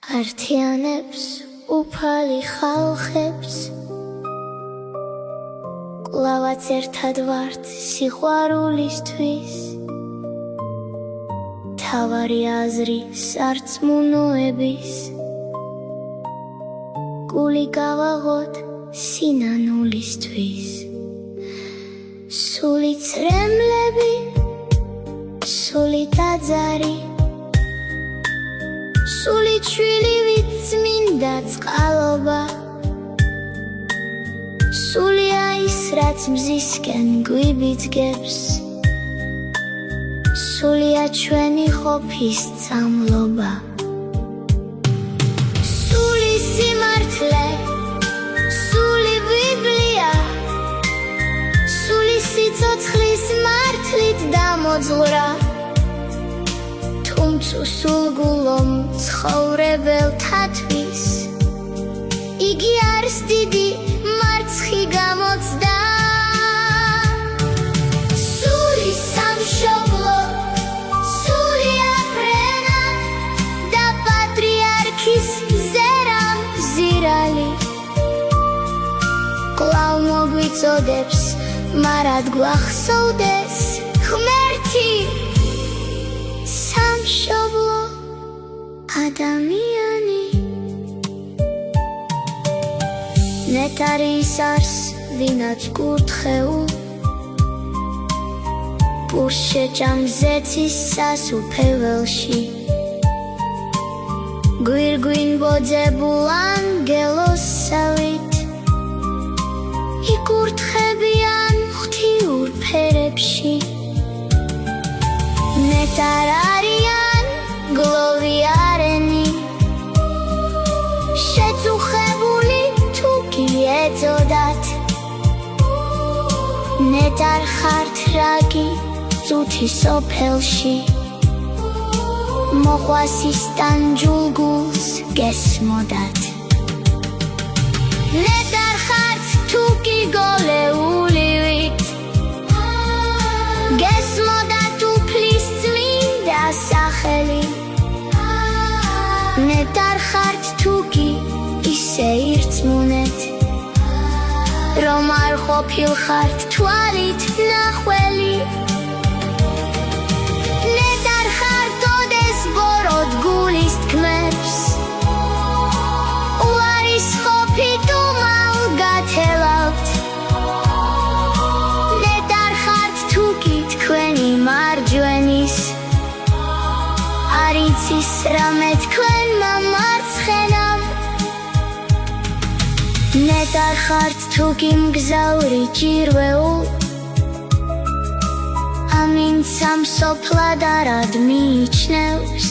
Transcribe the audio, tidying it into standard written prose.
ართიანებს უფალი ხალხებს კვლავაც ერთად ვართ სიყვარულისთვის თავარი აზრი სარწმუნოების გული გავაღოთ სინანულისთვის სული ცრემლები სული ტაძარი სული ჩვილი წმინდა წყალობა სულია ის რაც მზისკენ გვიბიძგებს სულია ჩვენი ყოფის წამლობა სული სიმართლე სული ბიბლია სული სიცოცხლის მართლით დამოძღვრა თუმცა სულგულომ ცხოვრებელთათვის იგი არის დიდი მარცხი გამოცდა სული სამშობლო სული აფრენა და პატრიარქის ზერამ ზირალი კვლავ მოგვიწოდებს მარად გვახსოვდეს ღმერთი სამშობლო ადამიანი ნეტარი ის არს ვინაც კურთხეულ პურს შეჭამს ზეთის სასუფეველში გვირგვინ ბოძებულ ანგელოსავით იკურთხებიან ღვთიურ ფერებში ნეტარ არიან გლოვიარენი შეწუხებული თუკი ეწოდათ ნეტარ ხართ რაგი წუთი სოფელში მოყვასის ტანჯულგულს გესმოდათ ნეტარ ხართ თუკი გოლეულივით გესმოდათ უფლის წმინდა სახელი ნეტარ ხართ თუკი ისე ირწმუნეთ რომ არ ყოფილხართ თვალით ნახველი ნეტარ ხართ ოდეს ბოროდ გულის თქმებს უარის ყოფით უმალ გათელავთ ნეტარ ხართ თუკი თქვენი მარჯვენის არ იცის რამე თქვენმა მარცხენამ ნეტარ ხართ თუკი მგზავრი ჭირვეულ ამინც სამსოფლად არად მიიჩნევს